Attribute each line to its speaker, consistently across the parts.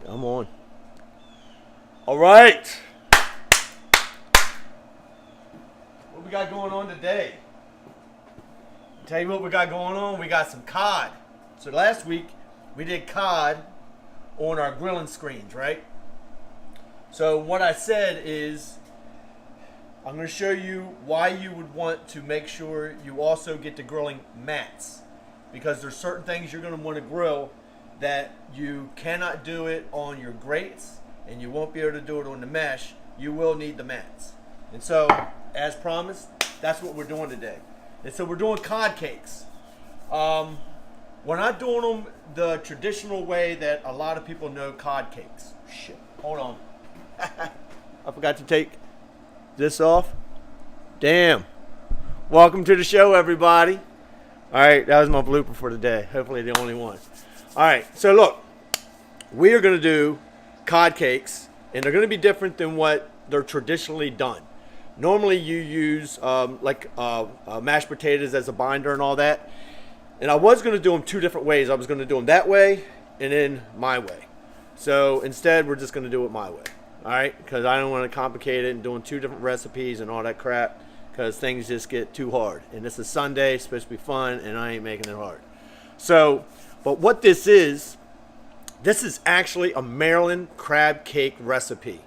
Speaker 1: I'm on. All right. What we got going on today? Tell you what we got going on. We got some cod. So last week we did cod on our grilling screens, right? So what I said is I'm going to show you why you would want to make sure you also get the grilling mats, because there's certain things you're going to want to grill that you cannot do it on your grates and you won't be able to do it on the mesh. You will need the mats. And so, as promised, that's what we're doing today. And so we're doing cod cakes. We're not doing them the traditional way that a lot of people know cod cakes. Shit, hold on. I forgot to take this off. Damn. Welcome to the show, everybody. All right, that was my blooper for the day. Hopefully the only one. All right, so look, we are going to do cod cakes, and they're going to be different than what they're traditionally done. Normally you use mashed potatoes as a binder and all that. And I was going to do them two different ways. I was going to do them that way and then my way. So instead, we're just going to do it my way. All right? Because I don't want to complicate it and doing two different recipes and all that crap, because things just get too hard. And this is Sunday, it's supposed to be fun, and I ain't making it hard. So, but what this is actually a Maryland crab cake recipe.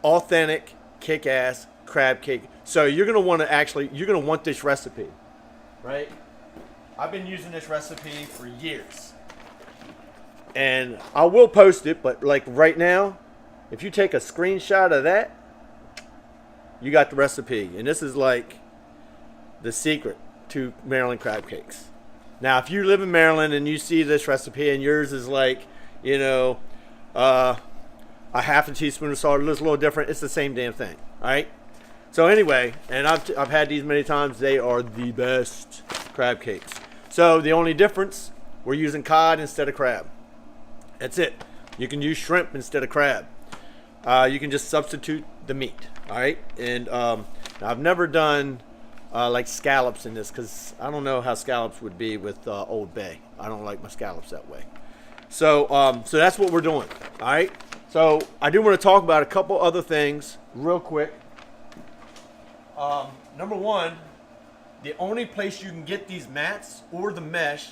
Speaker 1: Authentic, kick-ass crab cake. So you're going to want to want this recipe, right? I've been using this recipe for years. And I will post it, but like right now, if you take a screenshot of that, you got the recipe. And this is like the secret to Maryland crab cakes. Now, if you live in Maryland and you see this recipe and yours is like, a half a teaspoon of salt, it looks a little different, it's the same damn thing, all right? So anyway, and I've had these many times, they are the best crab cakes. So the only difference, we're using cod instead of crab. That's it. You can use shrimp instead of crab. You can just substitute the meat, all right? And now I've never done like scallops in this, because I don't know how scallops would be with Old Bay. I don't like my scallops that way. So so that's what we're doing, all right? So I do want to talk about a couple other things real quick. Number one, the only place you can get these mats or the mesh,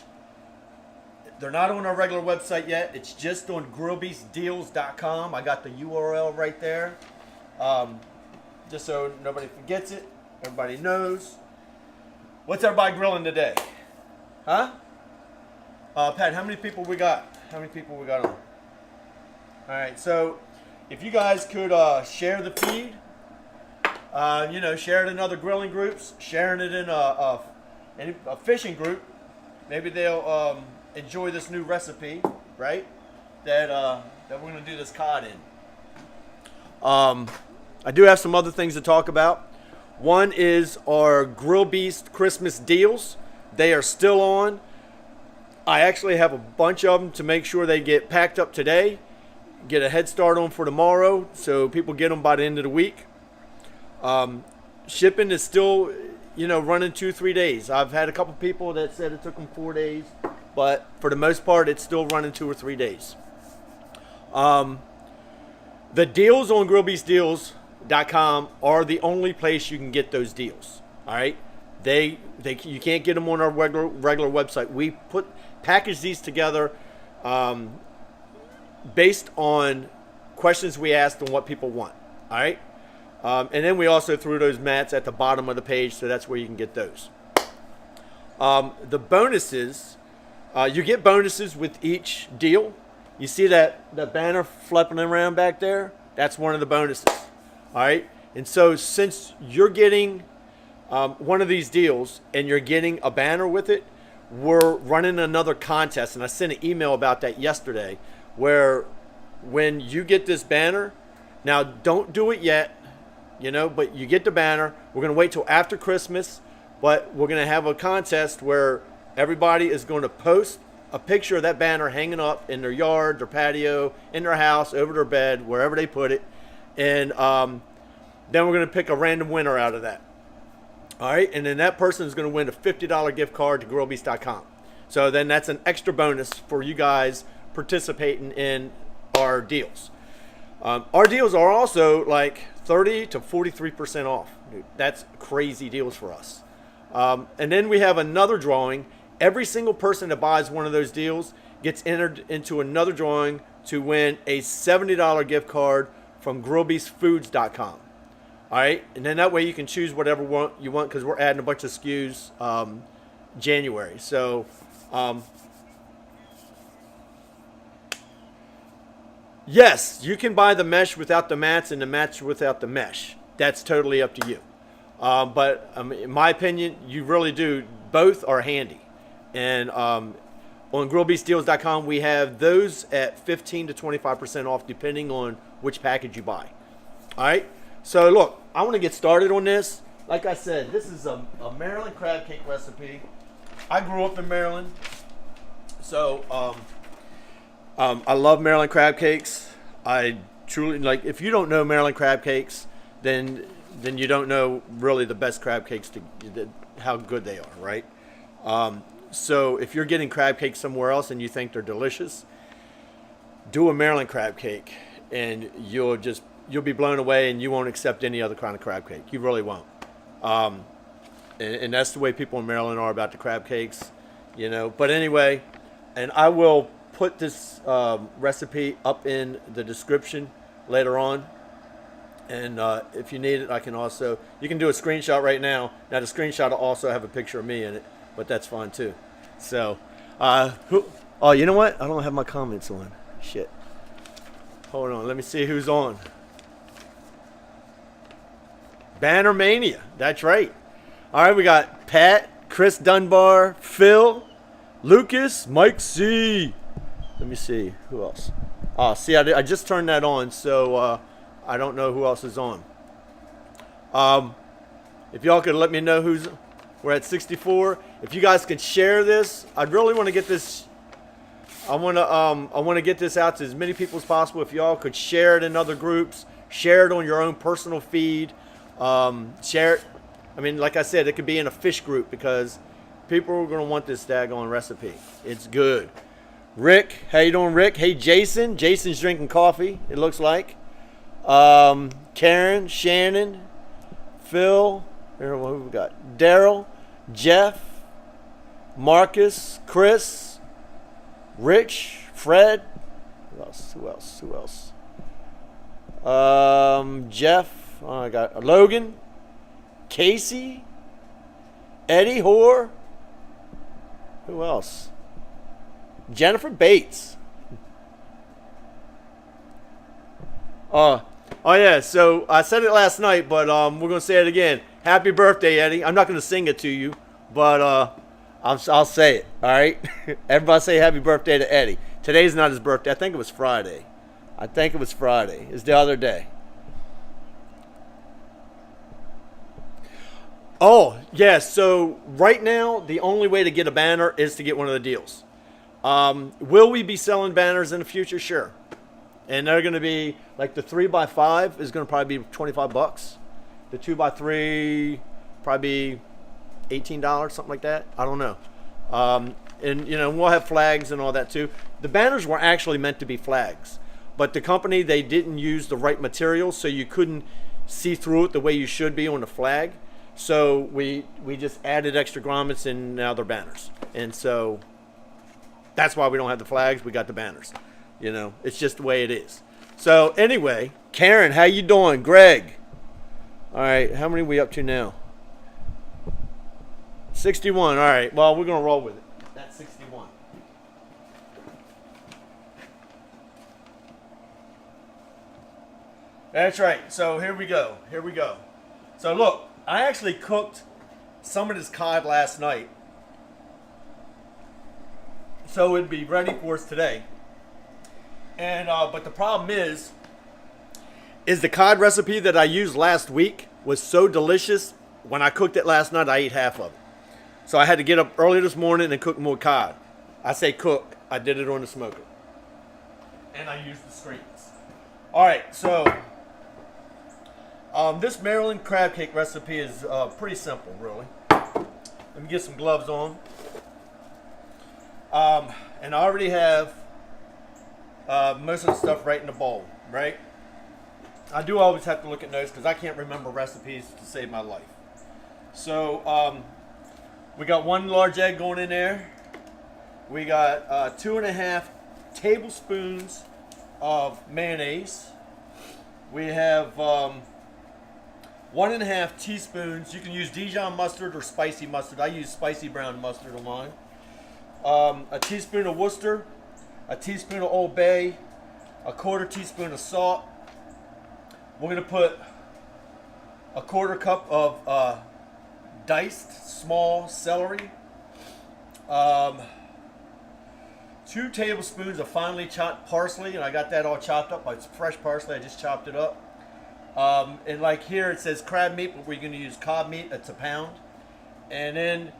Speaker 1: they're not on our regular website yet. It's just on grillbeastdeals.com. I got the URL right there. Just so nobody forgets it. Everybody knows. What's everybody grilling today? Huh? Pat, how many people we got? How many people we got on? All right, so if you guys could share the feed, share it in other grilling groups, sharing it in a fishing group. Maybe they'll enjoy this new recipe, right? That we're going to do this cod in. I do have some other things to talk about. One is our Grill Beast Christmas deals. They are still on. I actually have a bunch of them to make sure they get packed up today. Get a head start on for tomorrow, so people get them by the end of the week. Shipping is still, running 2-3 days. I've had a couple people that said it took them 4 days, but for the most part, it's still running 2 or 3 days. The deals on grillbeastdeals.com are the only place you can get those deals. All right, you can't get them on our regular website. We package these together based on questions we asked and what people want. All right. And then we also threw those mats at the bottom of the page, so that's where you can get those. The bonuses, you get bonuses with each deal. You see that banner flipping around back there? That's one of the bonuses. All right? And so since you're getting one of these deals and you're getting a banner with it, we're running another contest. And I sent an email about that yesterday, where when you get this banner, now don't do it yet. But you get the banner. We're going to wait till after Christmas, but we're going to have a contest where everybody is going to post a picture of that banner hanging up in their yard, their patio, in their house, over their bed, wherever they put it. And then we're going to pick a random winner out of that. All right, and then that person is going to win a $50 gift card to grillbeast.com. So then that's an extra bonus for you guys participating in our deals. Our deals are also like 30 to 43% off. Dude, that's crazy deals for us. And then we have another drawing. Every single person that buys one of those deals gets entered into another drawing to win a $70 gift card from grillbeastfoods.com. All right, and then that way you can choose whatever you want because we're adding a bunch of SKUs January. So yes, you can buy the mesh without the mats and the mats without the mesh. That's totally up to you. But in my opinion, you really do. Both are handy. And on grillbeastdeals.com, we have those at 15 to 25% off depending on which package you buy. All right. So look, I want to get started on this. Like I said, this is a Maryland crab cake recipe. I grew up in Maryland. So I love Maryland crab cakes. I truly, like, if you don't know Maryland crab cakes, then you don't know really the best crab cakes, how good they are, right? So if you're getting crab cakes somewhere else and you think they're delicious, do a Maryland crab cake and you'll be blown away and you won't accept any other kind of crab cake. You really won't. And that's the way people in Maryland are about the crab cakes, you know. But anyway, and I will put this recipe up in the description later on. And if you need it, I can also, you can do a screenshot right now. Now the screenshot will also have a picture of me in it, but that's fine too. So, oh, you know what? I don't have my comments on. Shit. Hold on, let me see who's on. Banner Mania, that's right. All right, we got Pat, Chris Dunbar, Phil, Lucas, Mike C. Let me see, who else? Oh, see, I just turned that on, so I don't know who else is on. If y'all could let me know who's, we're at 64. If you guys could share this, I'd really want to get this. I want to get this out to as many people as possible. If y'all could share it in other groups, share it on your own personal feed, share it. I mean, like I said, it could be in a fish group because people are going to want this daggone recipe. It's good. Rick, how you doing, Rick? Hey, Jason. Jason's drinking coffee, it looks like. Karen, Shannon, Phil, who we got? Daryl, Jeff, Marcus, Chris, Rich, Fred. Who else? Jeff. Oh, I got Logan, Casey, Eddie Hoare. Who else? Jennifer Bates. Oh yeah, so I said it last night, but we're going to say it again. Happy birthday, Eddie. I'm not going to sing it to you, but I'll say it, all right? Everybody say happy birthday to Eddie. Today's not his birthday. I think it was Friday. It's the other day. Oh, yeah, so right now, the only way to get a banner is to get one of the deals. Will we be selling banners in the future? Sure. And they're going to be, like the 3x5 is going to probably be $25. The 2x3 probably $18, something like that. I don't know. And, you know, we'll have flags and all that too. The banners were actually meant to be flags. But the company, they didn't use the right material, so you couldn't see through it the way you should be on the flag. So we just added extra grommets and now they're banners. And so that's why we don't have the flags. We got the banners. You know, it's just the way it is. So anyway, Karen, how you doing? Greg. All right, how many are we up to now? 61. All right, well, we're going to roll with it. That's 61. That's right. So here we go. So look, I actually cooked some of this cod last night. So it'd be ready for us today. And but the problem is the cod recipe that I used last week was so delicious. When I cooked it last night, I ate half of it. So I had to get up early this morning and cook more cod. I say cook. I did it on the smoker. And I used the screens. All right, so this Maryland crab cake recipe is pretty simple, really. Let me get some gloves on. And I already have most of the stuff right in the bowl, right? I do always have to look at notes because I can't remember recipes to save my life. So we got 1 large egg going in there. We got 2.5 tablespoons of mayonnaise. We have 1.5 teaspoons. You can use Dijon mustard or spicy mustard. I use spicy brown mustard on mine. A teaspoon of Worcester, a teaspoon of Old Bay, a 1/4 teaspoon of salt. We're going to put a 1/4 cup of diced small celery, 2 tablespoons of finely chopped parsley, and I got that all chopped up. It's fresh parsley, I just chopped it up. And like here it says crab meat, but we're going to use cod meat. It's a pound. And then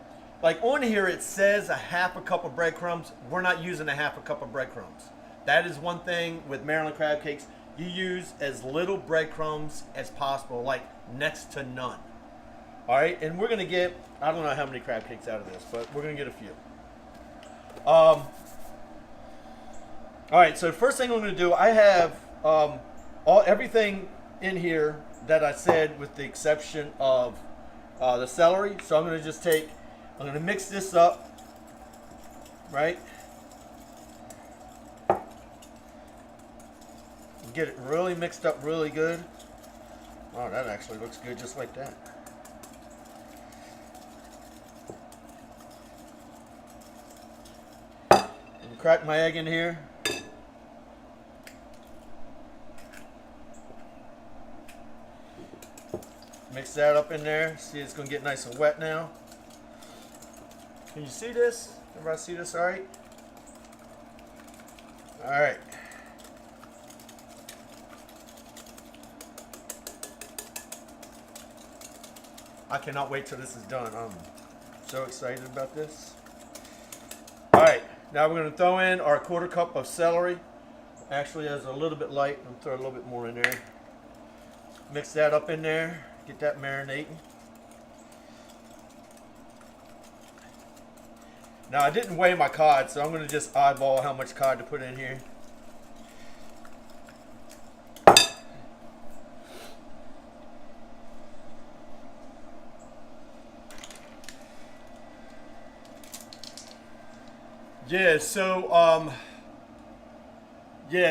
Speaker 1: like on here it says 1/2 cup of breadcrumbs. We're not using 1/2 cup of breadcrumbs. That is one thing with Maryland crab cakes. You use as little breadcrumbs as possible, like next to none. All right, and we're gonna get, I don't know how many crab cakes out of this, but we're gonna get a few. All right, so the first thing I'm gonna do, I have everything in here that I said with the exception of the celery. So I'm gonna just I'm gonna mix this up, right? Get it really mixed up really good. Oh, that actually looks good just like that. And crack my egg in here. Mix that up in there. See, it's gonna get nice and wet now. Can you see this? Everybody see this all right? All right. I cannot wait till this is done. I'm so excited about this. All right, now we're gonna throw in our 1/4 cup of celery. Actually, it's a little bit light. I'm gonna throw a little bit more in there. Mix that up in there. Get that marinating. Now I didn't weigh my cod, so I'm gonna just eyeball how much cod to put in here.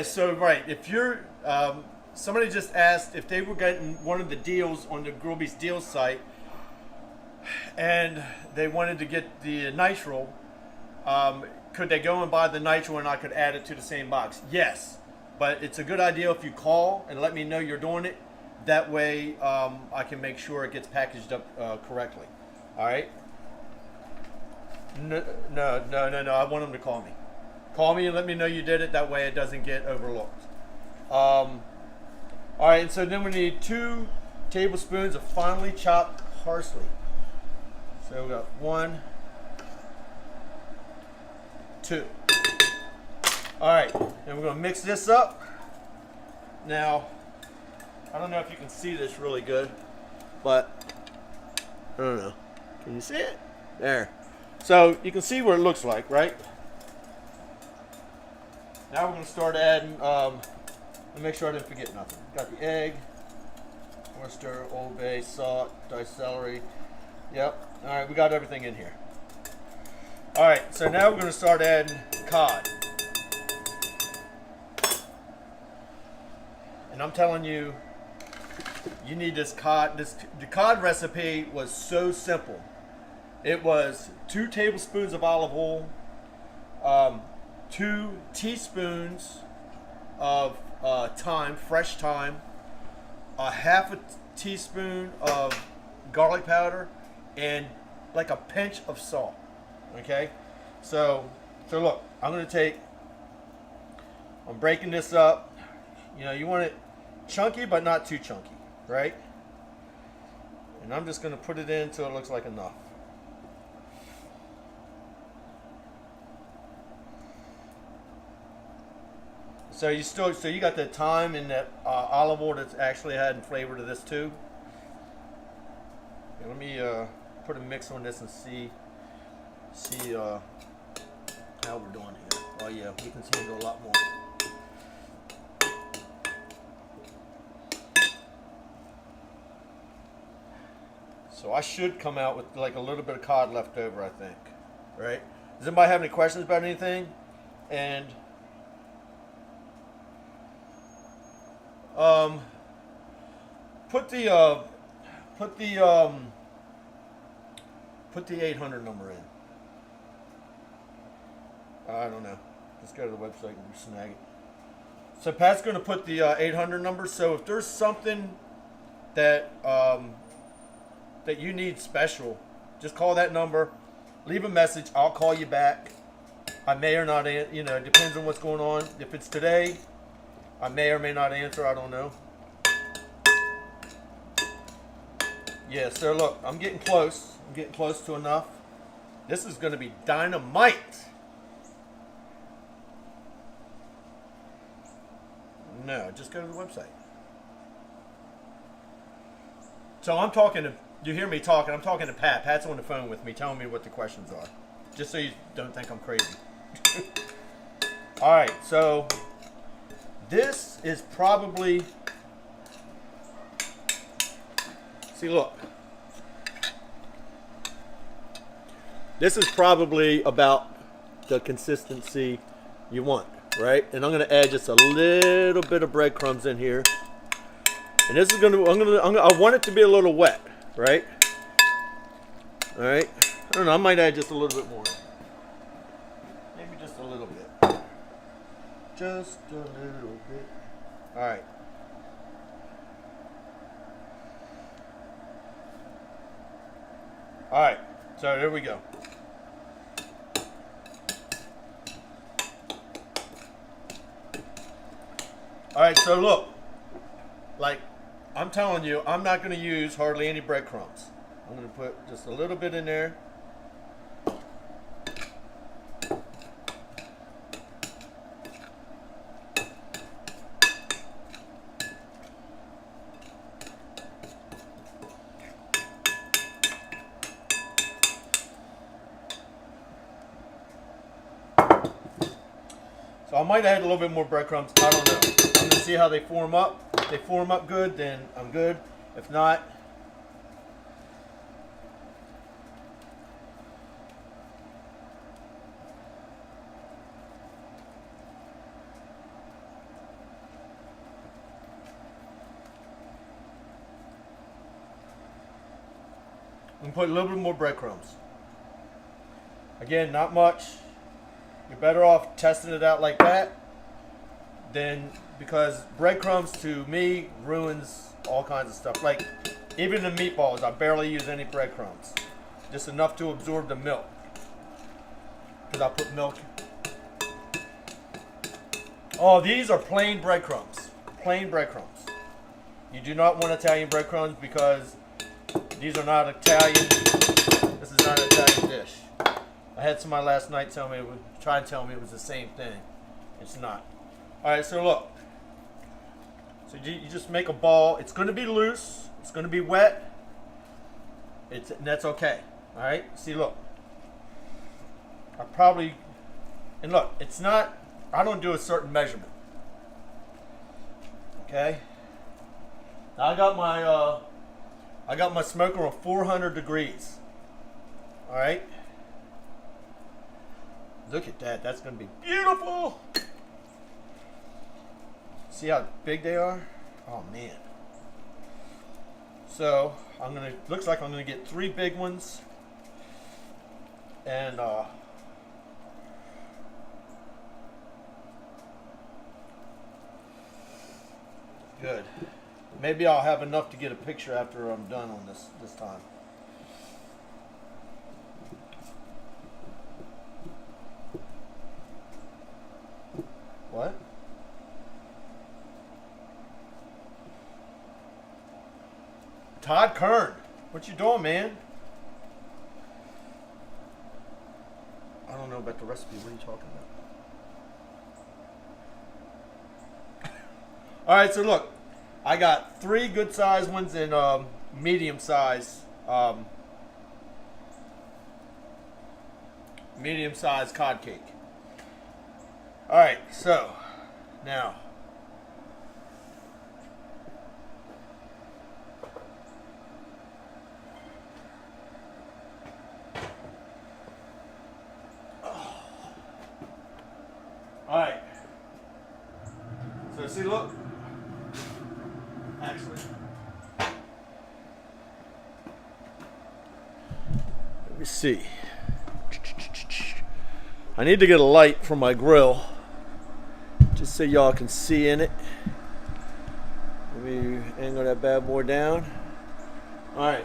Speaker 1: So right, if you're somebody just asked if they were getting one of the deals on the Grillby's deals site and they wanted to get the nitro, could they go and buy the nitro and I could add it to the same box? Yes, but it's a good idea if you call and let me know you're doing it. That way I can make sure it gets packaged up correctly. All right. No. I want them to call me. Call me and let me know you did it. That way it doesn't get overlooked. All right, and so then we need 2 tablespoons of finely chopped parsley. So we got 1, 2. All right, and we're gonna mix this up. Now, I don't know if you can see this really good, but I don't know. Can you see it? There. So you can see what it looks like, right? Now we're going to start adding, let me make sure I didn't forget nothing. Got the egg, Worcester, Old Bay, salt, diced celery. Yep. All right, we got everything in here. All right, so now we're going to start adding cod. And I'm telling you, you need this cod. The cod recipe was so simple. It was 2 tablespoons of olive oil, 2 teaspoons of thyme, fresh thyme, a 1/2 teaspoon of garlic powder, and like a pinch of salt. Okay, so look, I'm breaking this up. You know, you want it chunky but not too chunky, right? And I'm just going to put it in until it looks like enough. So you got the thyme and that olive oil that's actually adding flavor to this too. Okay, let me put a mix on this and see how we're doing here. Oh yeah, we can handle a lot more. So I should come out with like a little bit of cod left over, I think. All right? Does anybody have any questions about anything? And put the 800 number in. I don't know. Let's go to the website and snag it. So Pat's going to put the 800 number. So if there's something that that you need special, just call that number. Leave a message. I'll call you back. I may or not answer. You know, it depends on what's going on. If it's today, I may or may not answer. I don't know. Yeah, so look, I'm getting close. I'm getting close to enough. This is going to be dynamite. No, just go to the website. So I'm talking to, you hear me talking, I'm talking to Pat. Pat's on the phone with me telling me what the questions are. Just so you don't think I'm crazy. All right, so this is probably, see, look. This is probably about the consistency you want, right? And I'm gonna add just a little bit of breadcrumbs in here. And this is I want it to be a little wet, right? All right. I don't know, I might add just a little bit more. Maybe just a little bit. Just a little bit. All right. All right, so there we go. All right, so look, like I'm telling you, I'm not going to use hardly any breadcrumbs. I'm going to put just a little bit in there. So I might add a little bit more breadcrumbs. I don't know. I'm going to see how they form up. If they form up good, then I'm good. If not, I'm going to put a little bit more breadcrumbs. Again, not much. You're better off testing it out like that than, because breadcrumbs to me ruins all kinds of stuff. Like even the meatballs, I barely use any breadcrumbs. Just enough to absorb the milk. Because I put milk. Oh, these are plain breadcrumbs. Plain breadcrumbs. You do not want Italian breadcrumbs because these are not Italian. This is not an Italian dish. I had somebody last night try and tell me it was the same thing. It's not. All right, so look. So you just make a ball. It's going to be loose. It's going to be wet. And that's okay. All right. See, look. And look, it's not. I don't do a certain measurement. Okay. Now I got my smoker on 400 degrees. All right. Look at that. That's going to be beautiful. See how big they are? Oh, man. So, looks like I'm going to get 3 big ones. And, good. Maybe I'll have enough to get a picture after I'm done on this time. What? Todd Kern, what you doing, man? I don't know about the recipe. What are you talking about? All right, so look, I got 3 good-sized ones and medium-sized cod cake. All right, so now So see, look. Actually, let me see. I need to get a light from my grill, just so y'all can see in it. Let me angle that bad boy down. All right.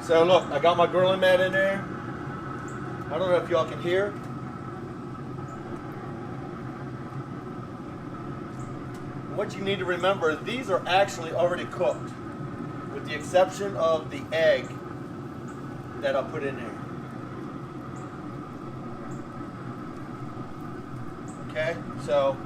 Speaker 1: So look, I got my grilling mat in there. I don't know if y'all can hear. What you need to remember is these are actually already cooked, with the exception of the egg that I put in there. Okay, so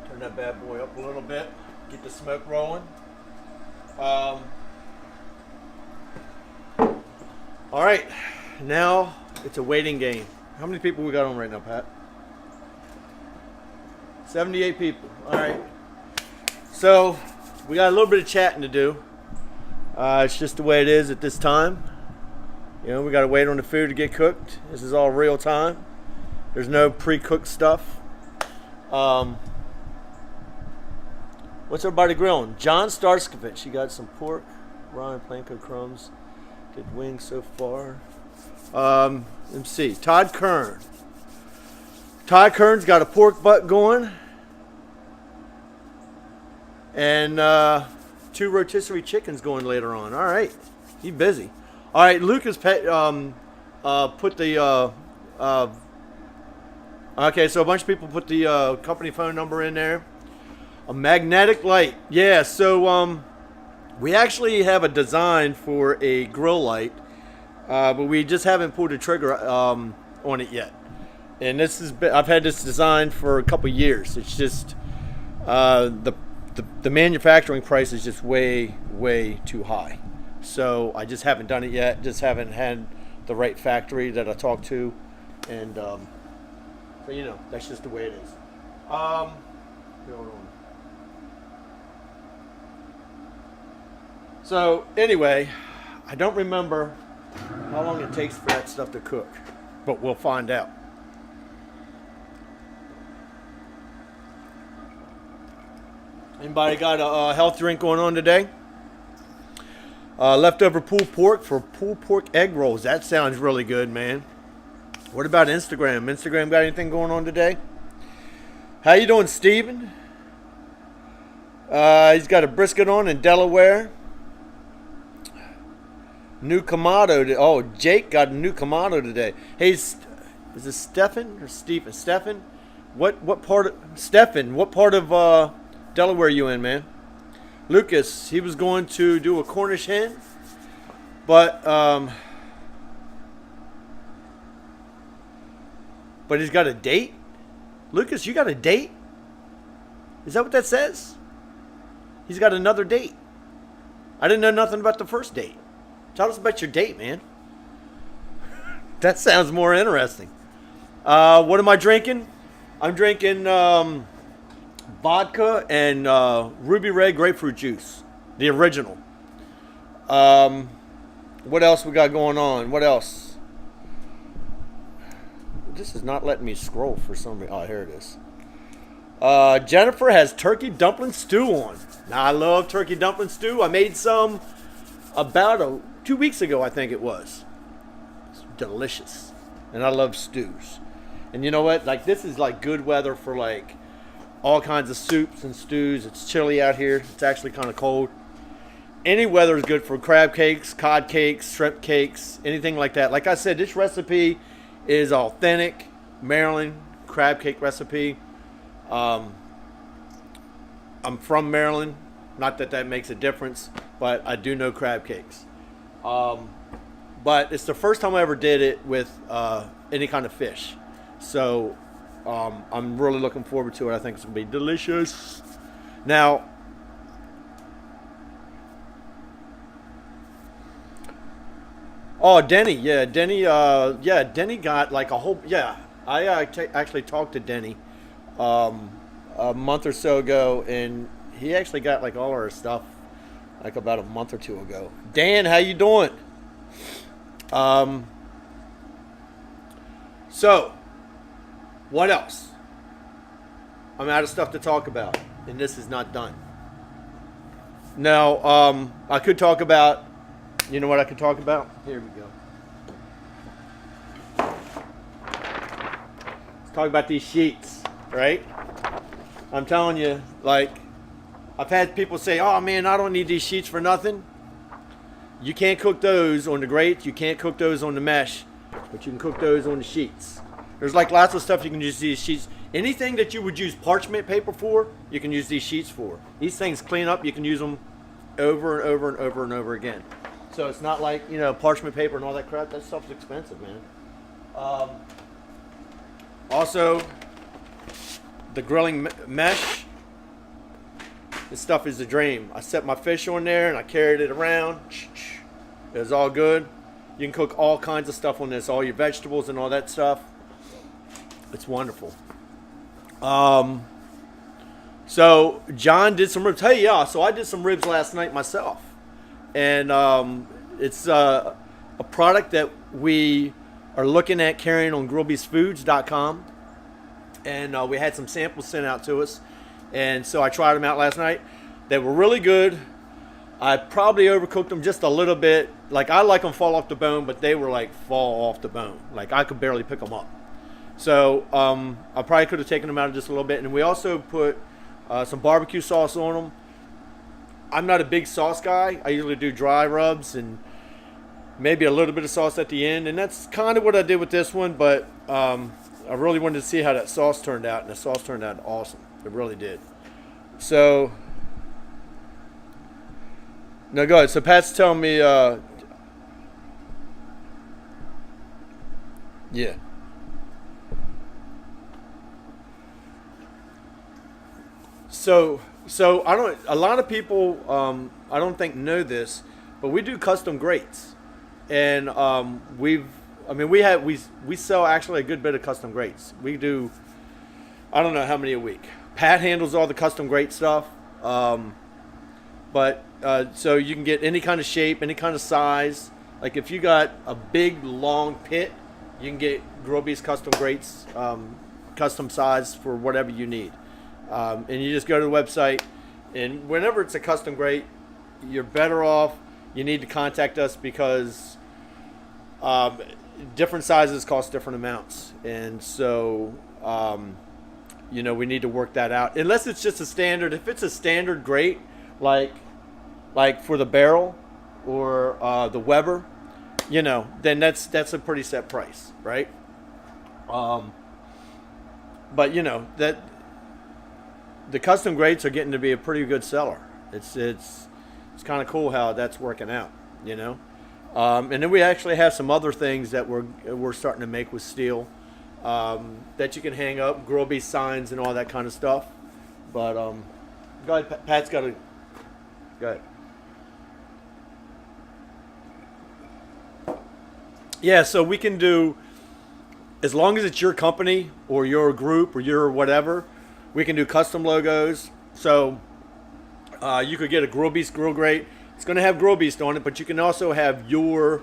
Speaker 1: turn that bad boy up a little bit, get the smoke rolling. All right, now it's a waiting game. How many people we got on right now, Pat? 78 people. All right. So we got a little bit of chatting to do. It's just the way it is at this time. You know, we got to wait on the food to get cooked. This is all real time. There's no pre-cooked stuff. What's everybody grilling? John Starskovich. He got some pork, Ryan Planko crumbs. Did wings so far. Let me see. Todd Kern. Todd Kern's got a pork butt going. And 2 rotisserie chickens going later on. All right. He's busy. All right. Lucas put the... okay, so a bunch of people put the company phone number in there. A magnetic light. Yeah, so... we actually have a design for a grill light, but we just haven't pulled the trigger on it yet. And this has been, I've had this design for a couple years. It's just the manufacturing price is just way too high. So I just haven't done it yet. Just haven't had the right factory that I talked to, and so you know that's just the way it is. Hold on. So anyway, I don't remember how long it takes for that stuff to cook, but we'll find out. Anybody got a health drink going on today? Leftover pulled pork for pulled pork egg rolls. That sounds really good, man. What about Instagram? Instagram got anything going on today? How you doing, Steven? He's got a brisket on in Delaware. New Kamado. Oh, Jake got a new Kamado today. Hey, is this Stefan or Stephen? Stefan? What part of Stefan? What part of Delaware are you in, man? Lucas, he was going to do a Cornish hen, but he's got a date. Lucas, you got a date? Is that what that says? He's got another date. I didn't know nothing about the first date. Tell us about your date, man. That sounds more interesting. What am I drinking? I'm drinking vodka and Ruby Red grapefruit juice. The original. What else we got going on? What else? This is not letting me scroll for some reason. Oh, here it is. Jennifer has turkey dumpling stew on. Now, I love turkey dumpling stew. I made some about 2 weeks ago, I think it was. It's delicious. And I love stews. And you know what? Like, this is like good weather for like all kinds of soups and stews. It's chilly out here. It's actually kind of cold. Any weather is good for crab cakes, cod cakes, shrimp cakes, anything like that. Like I said, this recipe is authentic Maryland crab cake recipe. I'm from Maryland. Not that that makes a difference, but I do know crab cakes. But it's the first time I ever did it with any kind of fish. So I'm really looking forward to it. I think it's going to be delicious. Now, oh, Denny. Yeah, Denny. Denny got like a whole... Yeah, I actually talked to Denny a month or so ago, and he actually got like all our stuff like about a month or two ago. Dan, how you doing? So, what else? I'm out of stuff to talk about, and this is not done. Now, I could talk about, you know what I could talk about? Here we go. Let's talk about these sheets, right? I'm telling you, like, I've had people say, oh man, I don't need these sheets for nothing. You can't cook those on the grates, you can't cook those on the mesh, but you can cook those on the sheets. There's like lots of stuff you can use these sheets. Anything that you would use parchment paper for, you can use these sheets for. These things clean up, you can use them over and over and over and over again. So it's not like, you know, parchment paper and all that crap. That stuff's expensive, man. Also, the grilling mesh. This stuff is a dream. I set my fish on there and I carried it around. It was all good. You can cook all kinds of stuff on this, all your vegetables and all that stuff. It's wonderful. So John did some ribs. Hey, yeah, so I did some ribs last night myself. And it's a product that we are looking at carrying on grillbeastfoods.com. And we had some samples sent out to us. And so I tried them out last night. They were really good. I probably overcooked them just a little bit. Like, I like them fall off the bone, but they were like fall off the bone. Like, I could barely pick them up. So I probably could have taken them out just a little bit. And we also put some barbecue sauce on them. I'm not a big sauce guy. I usually do dry rubs and maybe a little bit of sauce at the end. And that's kind of what I did with this one. But I really wanted to see how that sauce turned out. And the sauce turned out awesome. It really did. So, no, go ahead. So Pat's telling me, yeah. So I don't. A lot of people, I don't think know this, but we do custom grates, and we sell actually a good bit of custom grates. We do, I don't know how many a week. Pat handles all the custom grate stuff, but so you can get any kind of shape, any kind of size. Like if you got a big long pit, you can get Grill Beast custom grates, custom size for whatever you need. And you just go to the website, and whenever it's a custom grate, you're better off. You need to contact us because different sizes cost different amounts, and so you know, we need to work that out. Unless it's just a standard. If it's a standard grate, like for the barrel or the Weber, you know, then that's a pretty set price, right? But you know that the custom grates are getting to be a pretty good seller. It's kind of cool how that's working out, you know. And then we actually have some other things that we're starting to make with steel. That you can hang up, Grill Beast signs and all that kind of stuff. But go ahead, Pat's got to go ahead. Yeah, so we can do, as long as it's your company or your group or your whatever, we can do custom logos. So you could get a Grill Beast grill grate. It's going to have Grill Beast on it, but you can also have your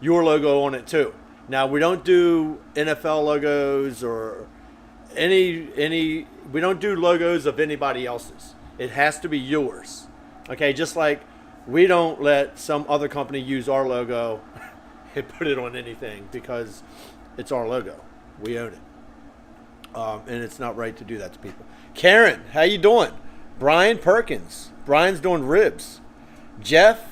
Speaker 1: logo on it too. Now, we don't do NFL logos or we don't do logos of anybody else's. It has to be yours. Okay, just like we don't let some other company use our logo and put it on anything because it's our logo. We own it. And it's not right to do that to people. Karen, how you doing? Brian Perkins. Brian's doing ribs. Jeff,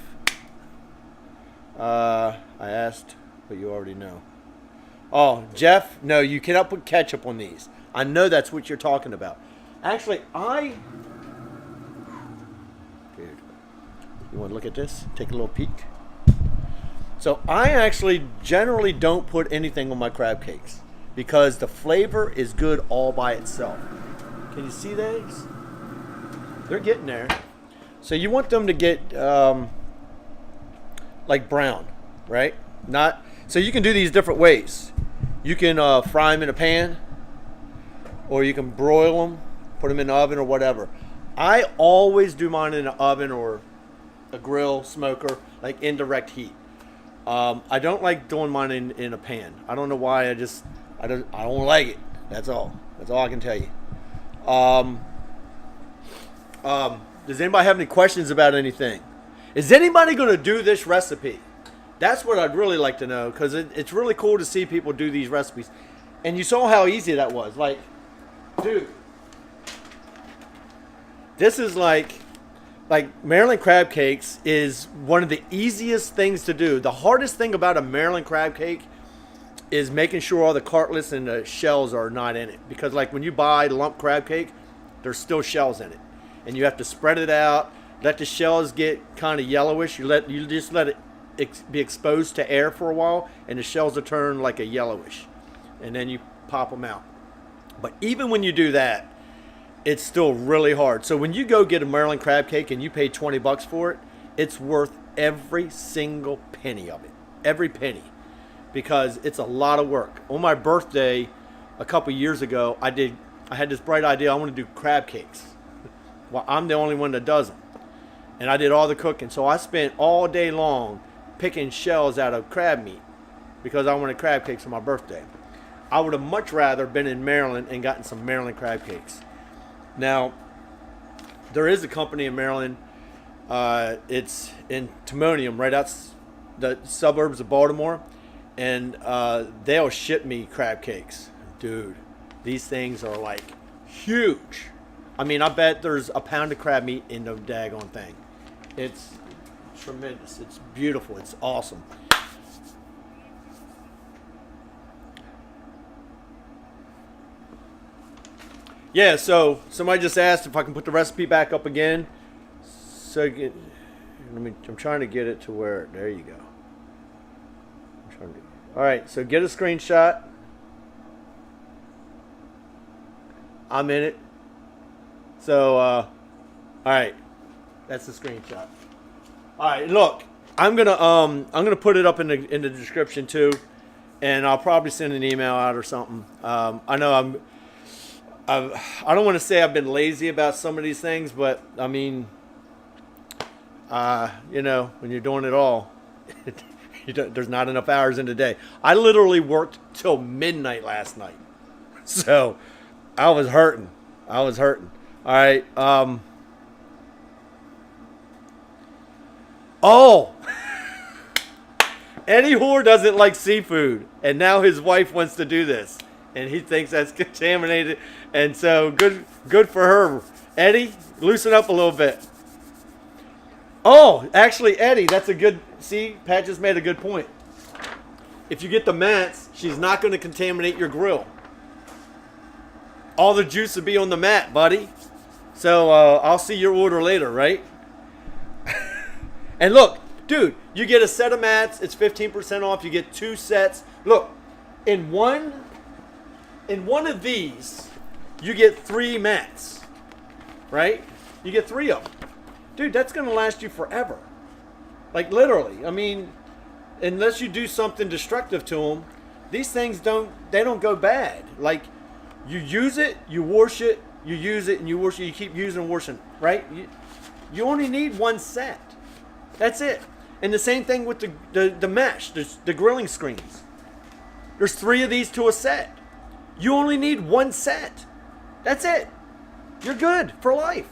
Speaker 1: I asked, but you already know. Oh, Jeff, no, you cannot put ketchup on these. I know that's what you're talking about. Actually, dude, you want to look at this? Take a little peek. So I actually generally don't put anything on my crab cakes because the flavor is good all by itself. Can you see these? They're getting there. So you want them to get like brown, right? So you can do these different ways. You can fry them in a pan, or you can broil them, put them in the oven or whatever. I always do mine in the oven or a grill, smoker, like indirect heat. I don't like doing mine in a pan. I don't know why. I don't like it. That's all. That's all I can tell you. Does anybody have any questions about anything? Is anybody going to do this recipe? That's what I'd really like to know, because it's really cool to see people do these recipes. And you saw how easy that was. Like, dude, this is like Maryland crab cakes is one of the easiest things to do. The hardest thing about a Maryland crab cake is making sure all the cartilage and the shells are not in it. Because like when you buy lump crab cake, there's still shells in it. And you have to spread it out, let the shells get kind of yellowish. You just let it be exposed to air for a while, and the shells will turn like a yellowish. And then you pop them out. But even when you do that, it's still really hard. So when you go get a Maryland crab cake and you pay $20 for it, it's worth every single penny of it. Every penny. Because it's a lot of work. On my birthday a couple years ago, I had this bright idea. I want to do crab cakes. Well, I'm the only one that does them. And I did all the cooking. So I spent all day long picking shells out of crab meat because I wanted crab cakes for my birthday. I would have much rather been in Maryland and gotten some Maryland crab cakes. Now, there is a company in Maryland. It's in Timonium, right outside the suburbs of Baltimore. And they'll ship me crab cakes. Dude, these things are like huge. I mean, I bet there's a pound of crab meat in the daggone thing. It's tremendous. It's beautiful. It's awesome. Yeah, so somebody just asked if I can put the recipe back up again. So I'm trying to get it to where, there you go. All right, so get a screenshot. I'm in it. So, all right, that's the screenshot. All right, look, I'm gonna put it up in the description too, and I'll probably send an email out or something. I know I don't want to say I've been lazy about some of these things, but I mean, you know, when you're doing it all, there's not enough hours in the day. I literally worked till midnight last night, so I was hurting. All right. Oh, Eddie Hoare doesn't like seafood, and now his wife wants to do this, and he thinks that's contaminated. And so good for her. Eddie, loosen up a little bit. Oh, actually, Eddie, that's a good. See, Pat just made a good point. If you get the mats, she's not going to contaminate your grill. All the juice will be on the mat, buddy. So I'll see your order later, right? And look, dude, you get a set of mats. It's 15% off. You get 2 sets. Look, in one of these, you get 3 mats, right? You get 3 of them. Dude, that's going to last you forever. Like, literally. I mean, unless you do something destructive to them, these things don't go bad. Like, you use it, you wash it, you use it, and you wash it. You keep using and washing, right? You only need 1 set. That's it. And the same thing with the mesh, the grilling screens. There's 3 of these to a set. You only need 1 set. That's it. You're good for life.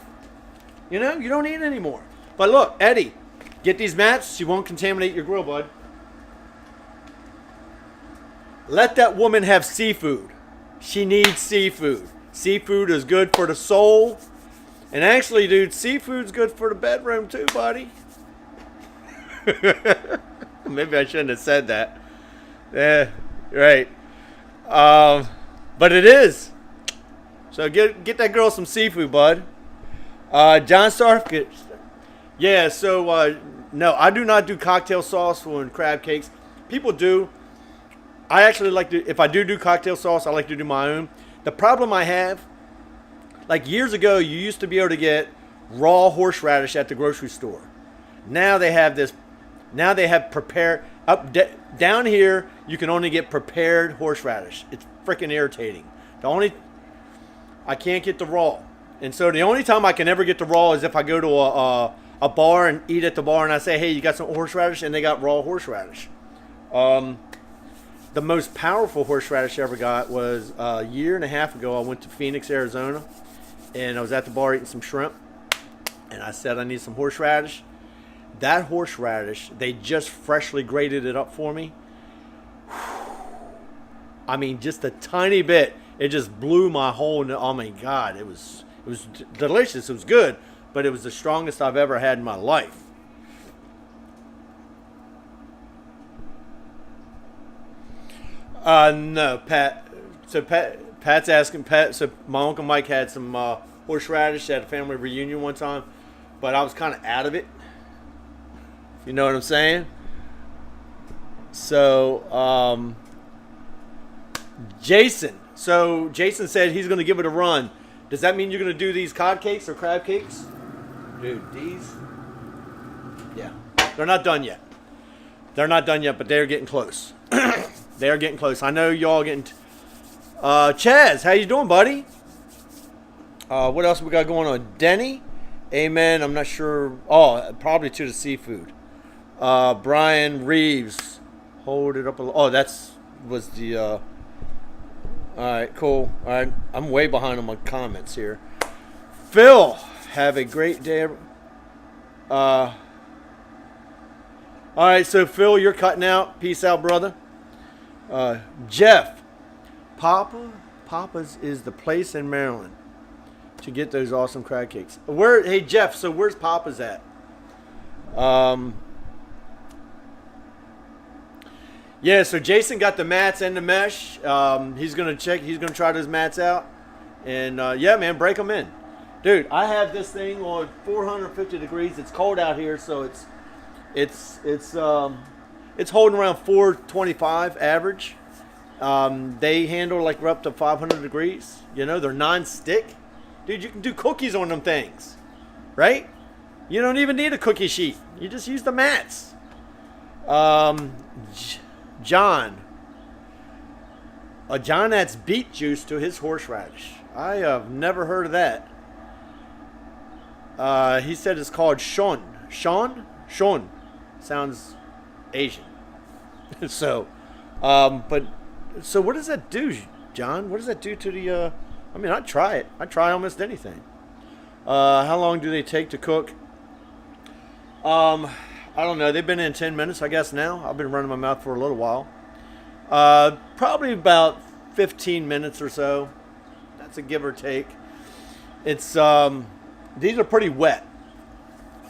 Speaker 1: You know, you don't need any more. But look, Eddie, get these mats. She won't contaminate your grill, bud. Let that woman have seafood. She needs seafood. Seafood is good for the soul. And actually, dude, seafood's good for the bedroom too, buddy. Maybe I shouldn't have said that. Yeah, right. But it is. So get that girl some seafood, bud. John Stark. Yeah, so no, I do not do cocktail sauce on crab cakes. People do. I actually like to, if I do cocktail sauce, I like to do my own. The problem I have, like years ago, you used to be able to get raw horseradish at the grocery store. Now they have this, now they have prepared, down here, you can only get prepared horseradish. It's freaking irritating. I can't get the raw. And so the only time I can ever get the raw is if I go to a bar and eat at the bar, and I say, hey, you got some horseradish? And they got raw horseradish. The most powerful horseradish I ever got was a year and a half ago. I went to Phoenix, Arizona, and I was at the bar eating some shrimp, and I said I need some horseradish. That horseradish, they just freshly grated it up for me. I mean, just a tiny bit. It just blew my whole. Oh my God, it was delicious. It was good, but it was the strongest I've ever had in my life. No, Pat. So Pat's asking Pat. So my Uncle Mike had some horseradish at a family reunion one time, but I was kind of out of it. You know what I'm saying? So Jason. So Jason said he's going to give it a run. Does that mean you're going to do these cod cakes or crab cakes? Dude, these. Yeah, they're not done yet. They're not done yet, but they're getting close. They are getting close. I know y'all getting. Chaz, how you doing, buddy? What else we got going on? Denny, amen. I'm not sure. Oh, probably to the seafood. Brian Reeves, hold it up a little. Oh, was the. All right, cool. All right, I'm way behind on my comments here. Phil, have a great day. All right, so Phil, you're cutting out. Peace out, brother. Jeff, Papa's is the place in Maryland to get those awesome crab cakes. Hey Jeff, so where's Papa's at? Yeah, so Jason got the mats and the mesh. He's gonna try those mats out, and yeah, man, break them in, dude. I have this thing on 450 degrees. It's cold out here, so it's holding around 425 average. They handle like up to 500 degrees. You know, they're non-stick. Dude, you can do cookies on them things, right? You don't even need a cookie sheet. You just use the mats. John adds beet juice to his horseradish. I have never heard of that. He said it's called Sean. Sean? Sounds Asian. So what does that do, John? What does that do to the I mean, I'd try it. I'd try almost anything. How long do they take to cook? I don't know. They've been in 10 minutes, I guess, now. I've been running my mouth for a little while. Probably about 15 minutes or so. That's a give or take. It's these are pretty wet.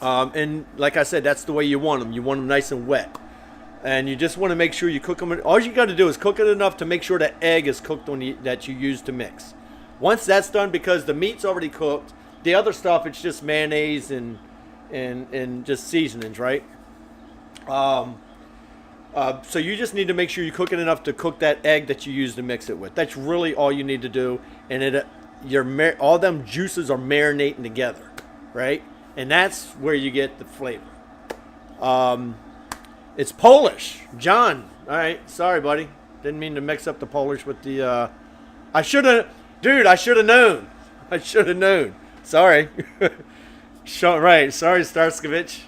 Speaker 1: And like I said, that's the way you want them. You want them nice and wet. And you just want to make sure you cook them. All you got to do is cook it enough to make sure the egg is cooked that you use to mix. Once that's done, because the meat's already cooked, the other stuff, it's just mayonnaise and just seasonings, right? So you just need to make sure you cook it enough to cook that egg that you use to mix it with. That's really all you need to do. And all them juices are marinating together, right? And that's where you get the flavor. It's Polish. John. All right. Sorry, buddy. Didn't mean to mix up the Polish with the... I should have known. I should have known. Sorry. Right. Sorry, Starskovich.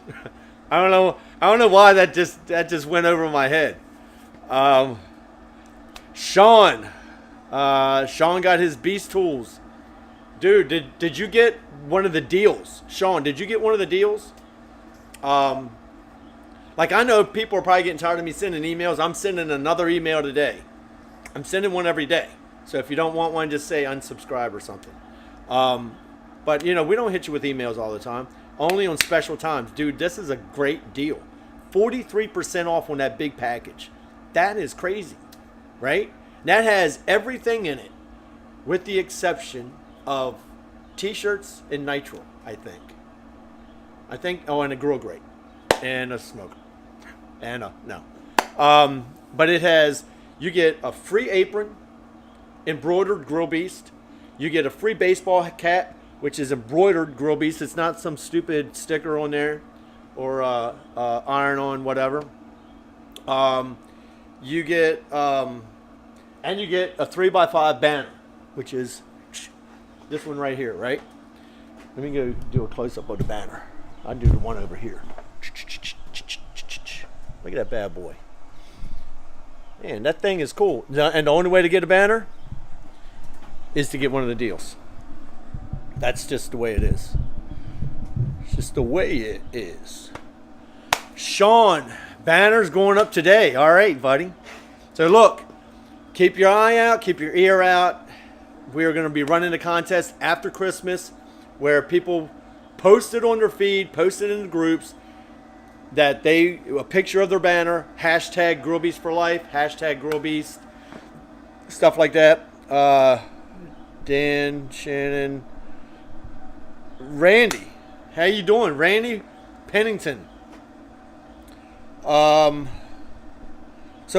Speaker 1: I don't know why that just went over my head. Sean. Sean got his beast tools. Dude, did you get one of the deals? Sean, did you get one of the deals? Like, I know people are probably getting tired of me sending emails. I'm sending another email today. I'm sending one every day. So if you don't want one, just say unsubscribe or something. But, you know, we don't hit you with emails all the time. Only on special times. Dude, this is a great deal. 43% off on that big package. That is crazy, right? That has everything in it, with the exception of T-shirts and nitro, I think. And a grill grate. And a smoker. And no. But it has, you get a free apron, embroidered Grill Beast. You get a free baseball cap, which is embroidered Grill Beast. It's not some stupid sticker on there or iron-on whatever. You get a 3x5 banner, which is this one right here, right? Let me go do a close-up of the banner. I'll do the one over here. Look at that bad boy. Man, that thing is cool. And the only way to get a banner is to get one of the deals. That's just the way it is. It's just the way it is. Sean, banners going up today. All right, buddy. So look, keep your eye out, keep your ear out. We are going to be running a contest after Christmas where people post it on their feed, post it in the groups, that a picture of their banner, hashtag Grill Beast for Life, hashtag Grill Beast, stuff like that. Dan, Shannon, Randy. How you doing, Randy Pennington? So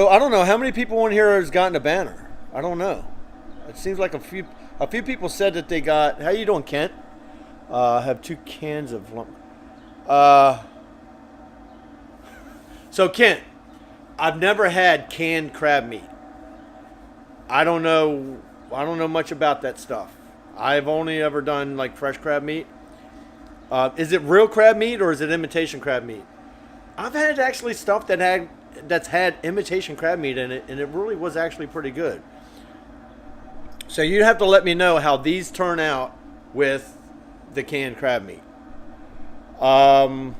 Speaker 1: I don't know how many people on here has gotten a banner. I don't know. It seems like a few people said that they got. How you doing, Kent? I have 2 cans of lump. So Kent, I've never had canned crab meat. I don't know much about that stuff. I've only ever done like fresh crab meat. Is it real crab meat or is it imitation crab meat? I've had actually stuff that's had imitation crab meat in it, and it really was actually pretty good. So you have to let me know how these turn out with the canned crab meat. I'm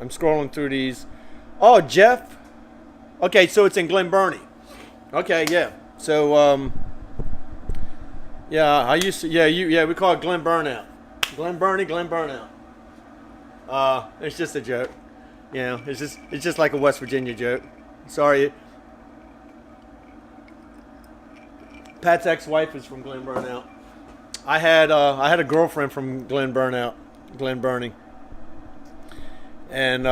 Speaker 1: scrolling through these. Oh, Jeff. Okay, so it's in Glen Burnie. Okay, yeah. So yeah, I used to we call it Glen Burnout. Glen Burnie, Glen Burnout. It's just a joke. You know, it's just like a West Virginia joke. Sorry. Pat's ex-wife is from Glen Burnout. I had a girlfriend from Glen Burnie, and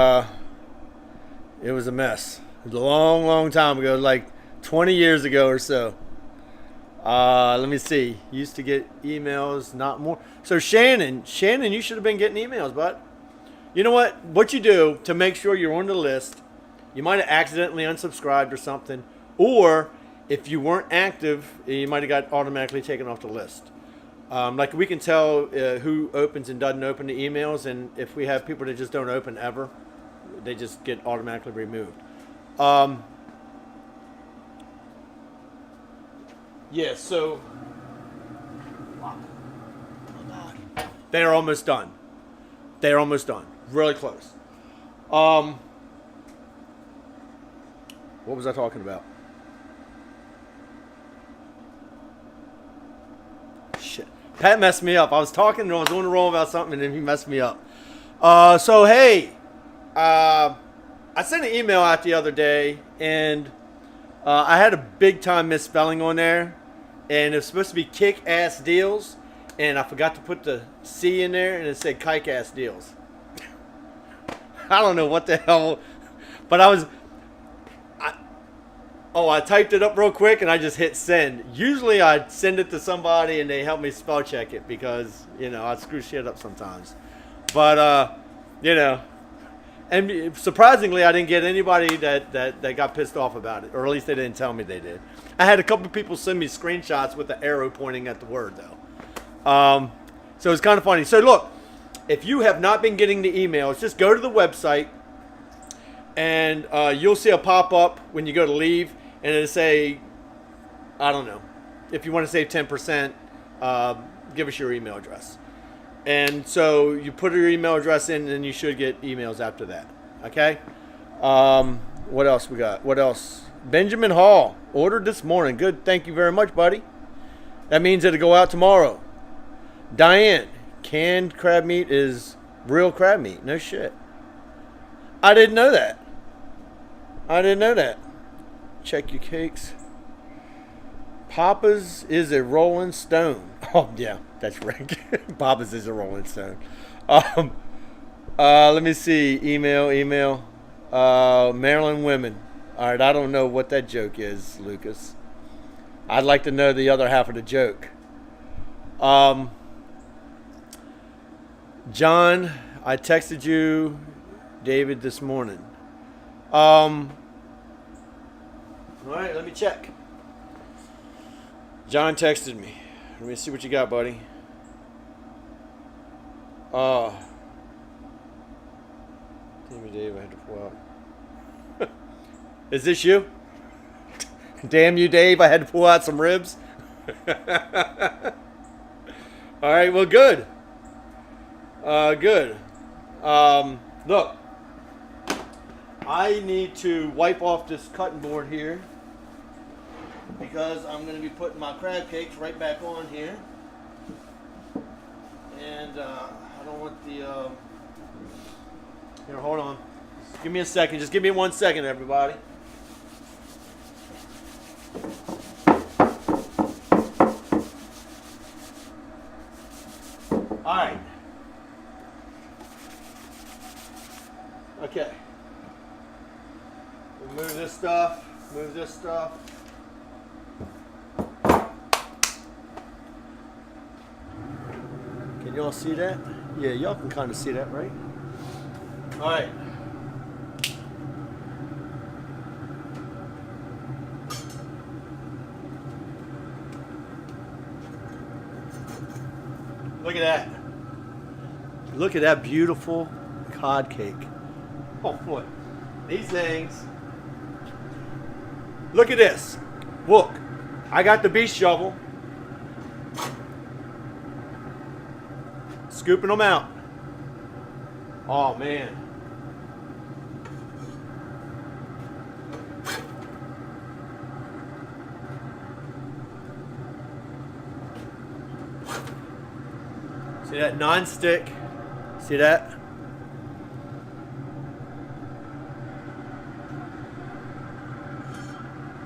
Speaker 1: it was a mess. It was a long, long time ago, like 20 years ago or so. Let me see. Used to get emails, not more. So Shannon, you should have been getting emails, bud. You know what? What you do to make sure you're on the list, you might have accidentally unsubscribed or something, or if you weren't active, you might have got automatically taken off the list. Like we can tell who opens and doesn't open the emails, and if we have people that just don't open ever, they just get automatically removed. Yeah, so they are almost done. They are almost done. Really close. What was I talking about? Shit. Pat messed me up. I was talking and I was on the roll about something and then he messed me up. So, hey. I sent an email out the other day and I had a big time misspelling on there. And it was supposed to be kick-ass deals. And I forgot to put the C in there and it said kike-ass deals. I don't know what the hell. But I typed it up real quick and I just hit send. Usually I send it to somebody and they help me spell check it because, you know, I screw shit up sometimes. But, you know, and surprisingly I didn't get anybody that got pissed off about it. Or at least they didn't tell me they did. I had a couple people send me screenshots with the arrow pointing at the word though. So it's kind of funny. So look, if you have not been getting the emails, just go to the website and you'll see a pop-up when you go to leave and it'll say, I don't know, if you want to save 10%, give us your email address. And so you put your email address in and you should get emails after that. Okay? What else we got? What else? Benjamin Hall ordered this morning. Good. Thank you very much, buddy. That means it'll go out tomorrow. Diane, canned crab meat is real crab meat. No shit. I didn't know that. Check your cakes. Papa's is a Rolling Stone. Oh, yeah, that's right. Papa's is a Rolling Stone. Let me see. Email. Maryland women. All right, I don't know what that joke is, Lucas. I'd like to know the other half of the joke. John, I texted you, David, this morning. All right, let me check. John texted me. Let me see what you got, buddy. Damn you, Dave, I had to pull out. Is this you? Damn you, Dave, I had to pull out some ribs. All right, well, good. Good. Look, I need to wipe off this cutting board here because I'm going to be putting my crab cakes right back on here. And I don't want the... Here, hold on. Just give me a second. Just give me 1 second, everybody. All right. Okay. We'll move this stuff. Move this stuff. Can y'all see that? Yeah, y'all can kind of see that, right? All right. Look at that. Look at that beautiful cod cake. Oh boy. These things. Look at this. Look. I got the beach shovel. Scooping them out. Oh man. See that non-stick? See that?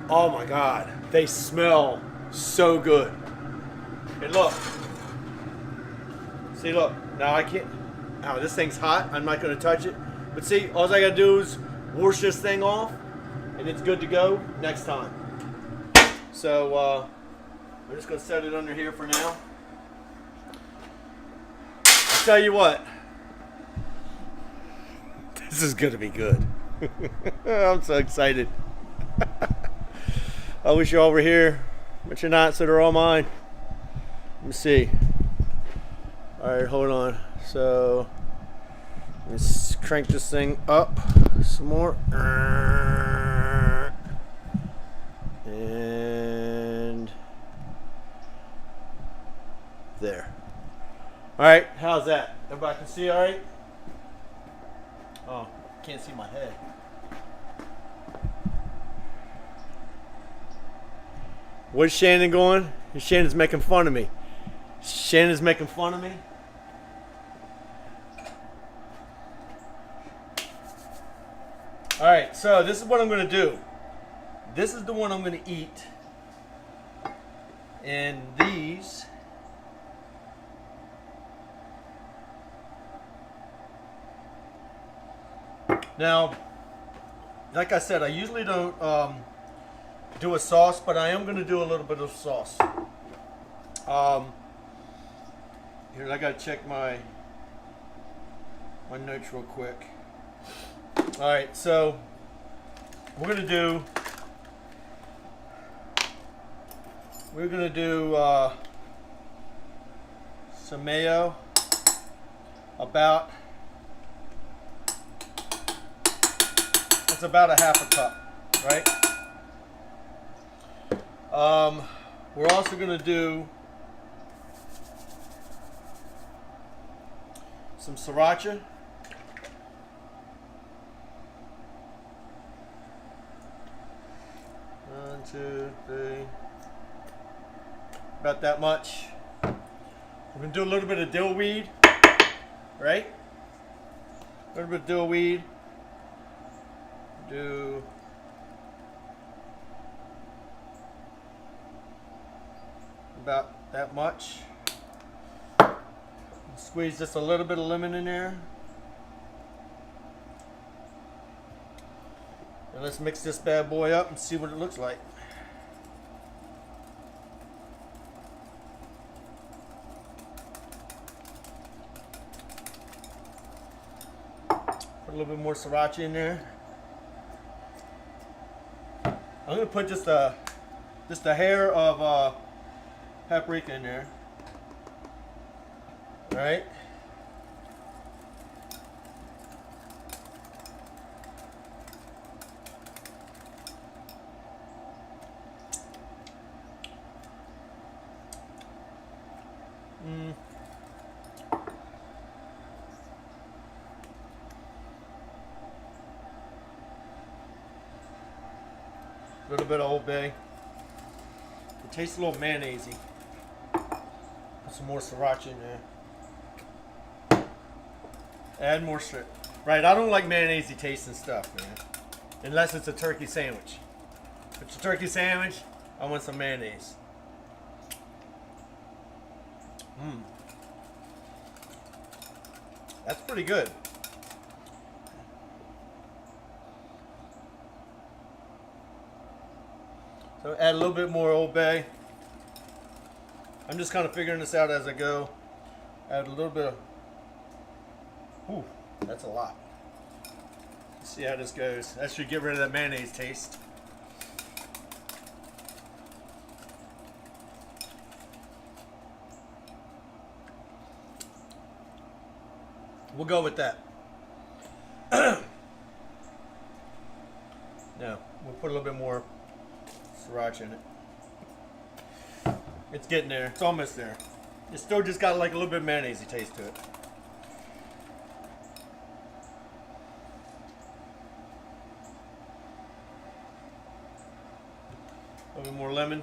Speaker 1: Oh my God, they smell so good. And look. See, look. Now I can't. Oh, this thing's hot. I'm not going to touch it. But see, all I got to do is wash this thing off, and it's good to go next time. So I'm just going to set it under here for now. I'll tell you what. This is going to be good. I'm so excited. I wish you all were here, but you're not, so they're all mine. Let me see. All right, hold on. So let's crank this thing up some more. And there. All right, how's that? Everybody can see all right? Oh, can't see my head. Where's Shannon going? Shannon's making fun of me. Shannon's making fun of me. All right, so this is what I'm going to do. This is the one I'm going to eat. And these. Now, like I said, I usually don't do a sauce, but I am going to do a little bit of sauce. Here, I got to check my notes real quick. All right, so we're gonna do some mayo, about it's about a half a cup, right? We're also gonna do some sriracha. One, two, three. About that much. We're going to do a little bit of dill weed. Right? A little bit of dill weed. Do about that much. Squeeze just a little bit of lemon in there. And let's mix this bad boy up and see what it looks like. Put a little bit more sriracha in there. I'm gonna put just a hair of paprika in there. All right. A little bit of Old Bay. It tastes a little mayonnaisey. Put some more sriracha in there. Add more strip. Right, I don't like mayonnaisey tasting stuff, man. Unless it's a turkey sandwich. If it's a turkey sandwich, I want some mayonnaise. That's pretty good. So add a little bit more Old Bay. I'm just kind of figuring this out as I go. Add a little bit of... Ooh, that's a lot. Let's see how this goes. That should get rid of that mayonnaise taste. We'll go with that. Now, we'll put a little bit more sriracha in it. It's getting there. It's almost there. It's still just got like a little bit of mayonnaise taste to it. A little bit more lemon.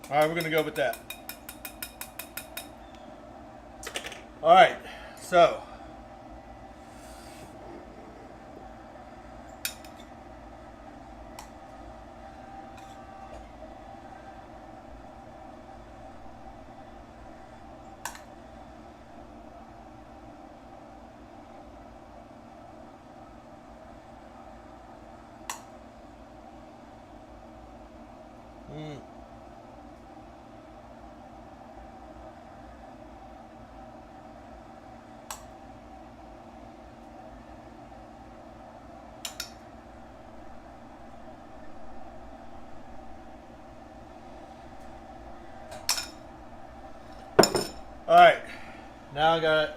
Speaker 1: All right, we're gonna go with that. All right, so all right, now I got it.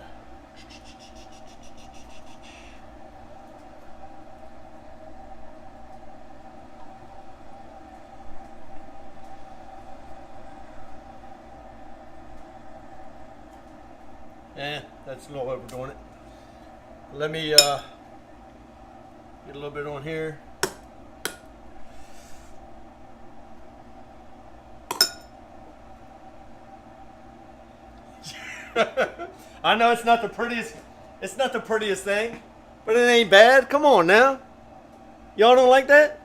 Speaker 1: That's a little overdoing it. Let me get a little bit on here. I know it's not the prettiest thing, but it ain't bad. Come on now. Y'all don't like that?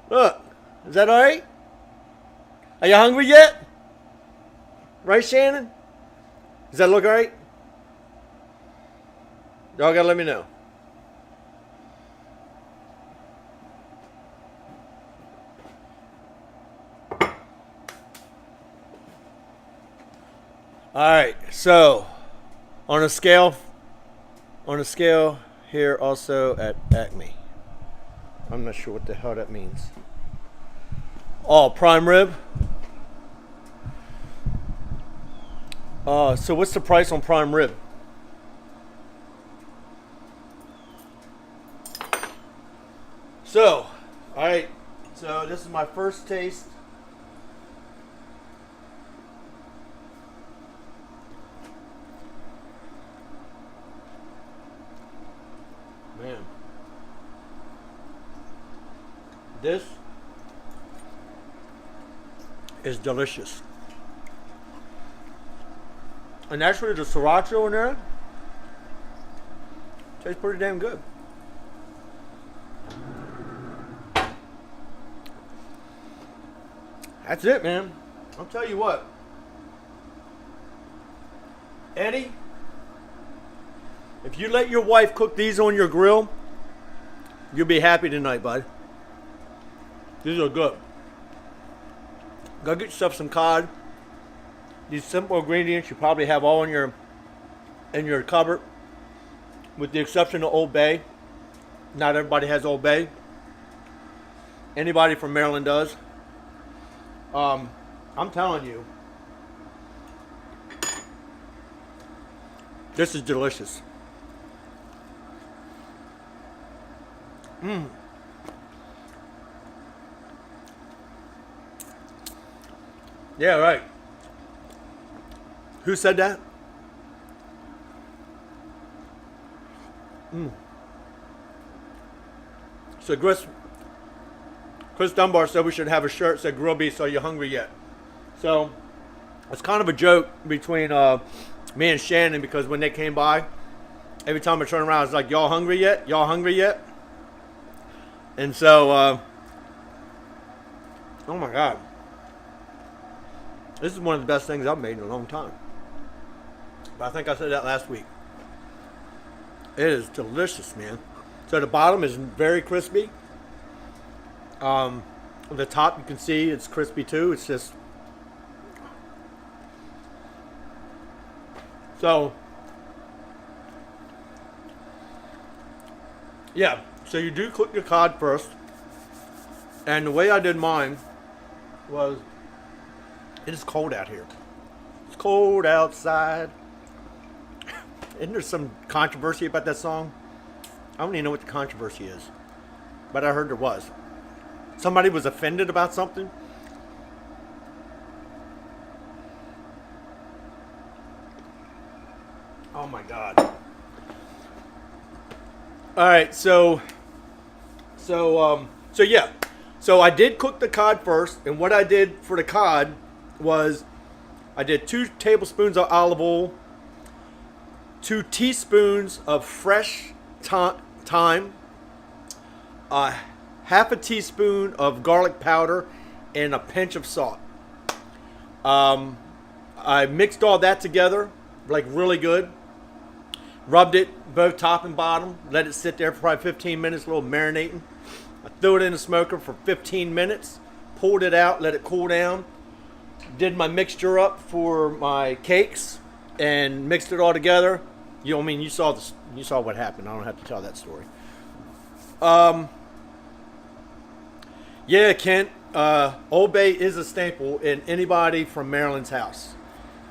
Speaker 1: Look, is that all right? Are you hungry yet? Right, Shannon? Does that look all right? Y'all gotta let me know. All right, so on a scale here also at Acme. I'm not sure what the hell that means. Oh, prime rib. So what's the price on prime rib? So, all right. So this is my first taste. Man, this is delicious. And actually the sriracha in there tastes pretty damn good. That's it, man. I'll tell you what. Eddie, if you let your wife cook these on your grill, you'll be happy tonight, bud. These are good. Go get yourself some cod. These simple ingredients you probably have all in your cupboard, with the exception of Old Bay. Not everybody has Old Bay. Anybody from Maryland does. I'm telling you, this is delicious. Yeah, right. Who said that? So Chris Dunbar said we should have a shirt that said "Grill Beast, are you hungry yet?" So it's kind of a joke between me and Shannon, because when they came by, every time I turn around, it's like, "Y'all hungry yet? Y'all hungry yet?" And so, oh my God, this is one of the best things I've made in a long time. But I think I said that last week. It is delicious, man. So the bottom is very crispy. The top, you can see it's crispy too. It's just so. Yeah. So you do cook your cod first, and the way I did mine was, it is cold out here. It's cold outside. Isn't there some controversy about that song? I don't even know what the controversy is, but I heard there was. Somebody was offended about something. Oh my God. All right, so yeah. So I did cook the cod first, and what I did for the cod was I did 2 tablespoons of olive oil, 2 teaspoons of fresh thyme, half a teaspoon of garlic powder, and a pinch of salt. I mixed all that together, like really good. Rubbed it both top and bottom. Let it sit there for probably 15 minutes, a little marinating. I threw it in the smoker for 15 minutes. Pulled it out, let it cool down. Did my mixture up for my cakes and mixed it all together. You saw what happened. I don't have to tell that story. Yeah, Kent. Old Bay is a staple in anybody from Maryland's house.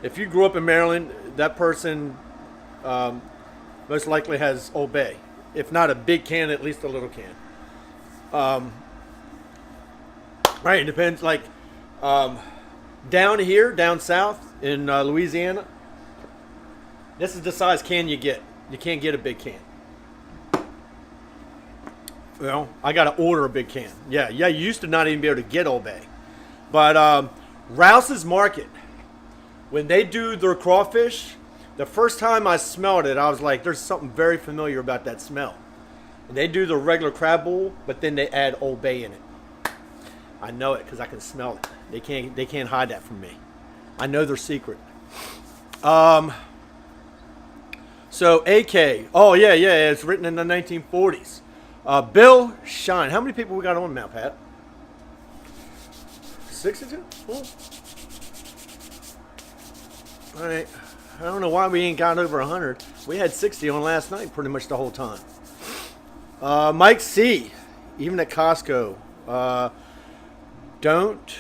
Speaker 1: If you grew up in Maryland, that person most likely has Old Bay. If not a big can, at least a little can. Right, it depends. Like down south in Louisiana, this is the size can you get. You can't get a big can. Well, I got to order a big can. Yeah, you used to not even be able to get Old Bay. But Rouse's Market, when they do their crawfish, the first time I smelled it, I was like, there's something very familiar about that smell. And they do the regular crab bowl, but then they add Old Bay in it. I know it because I can smell it. They can't hide that from me. I know their secret. So AK, oh yeah, it's written in the 1940s. Bill Shine. How many people we got on now, Pat? 62? Cool. All right. I don't know why we ain't got over 100. We had 60 on last night pretty much the whole time. Mike C. Even at Costco. Don't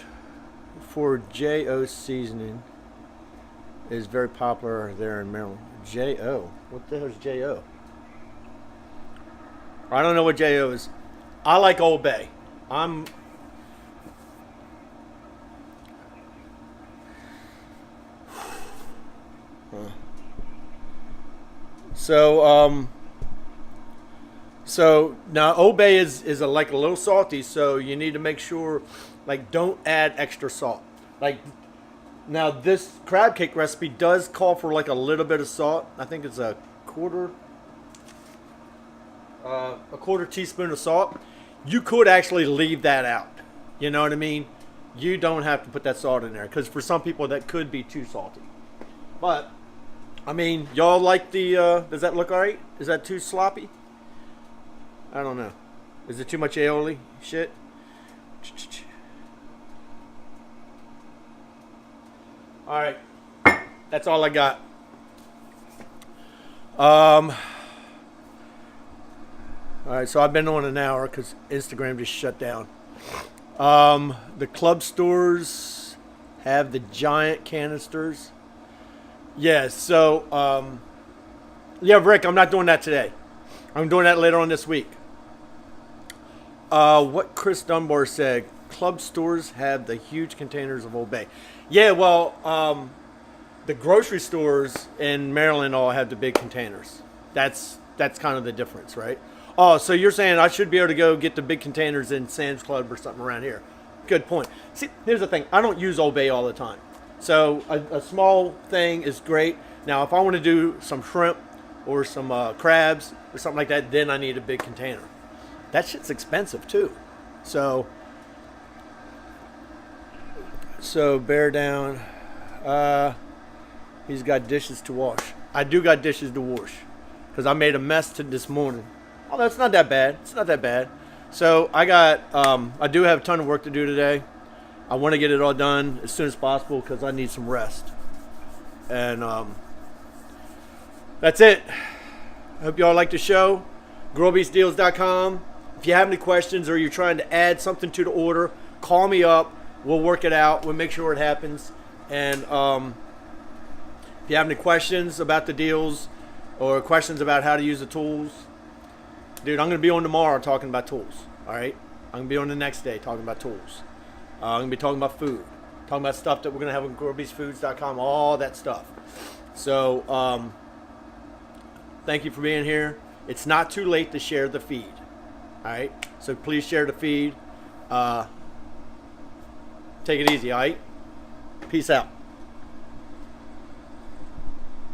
Speaker 1: for J.O. seasoning is very popular there in Maryland. J.O. What the hell is J.O.? I don't know what J.O. is. I like Old Bay. So now Old Bay is like a little salty, so you need to make sure, like, don't add extra salt. Like, now this crab cake recipe does call for like a little bit of salt. I think it's a quarter teaspoon of salt. You could actually leave that out. You know what I mean? You don't have to put that salt in there, because for some people that could be too salty. But I mean, y'all like the, does that look all right? Is that too sloppy? I don't know. Is it too much aioli shit? All right. That's all I got. All right, so I've been on an hour because Instagram just shut down. The club stores have the giant canisters. Yeah, so, yeah, Rick, I'm not doing that today. I'm doing that later on this week. What Chris Dunbar said, club stores have the huge containers of Old Bay. Yeah, well, the grocery stores in Maryland all have the big containers. That's kind of the difference, right? Oh, so you're saying I should be able to go get the big containers in Sam's Club or something around here. Good point. See, here's the thing. I don't use Old Bay all the time. So a small thing is great. Now, if I want to do some shrimp or some crabs or something like that, then I need a big container. That shit's expensive too. So bear down. He's got dishes to wash. I do got dishes to wash because I made a mess this morning. Oh, that's not that bad. It's not that bad. So I do have a ton of work to do today. I want to get it all done as soon as possible because I need some rest. And that's it. I hope y'all like the show. GrillBeastDeals.com. If you have any questions or you're trying to add something to the order, call me up. We'll work it out. We'll make sure it happens. And if you have any questions about the deals or questions about how to use the tools, dude, I'm going to be on tomorrow talking about tools. All right? I'm going to be on the next day talking about tools. I'm going to be talking about food. Talking about stuff that we're going to have on GrillBeastFoods.com. All that stuff. So, thank you for being here. It's not too late to share the feed. All right? So please share the feed. Take it easy, all right? Peace out.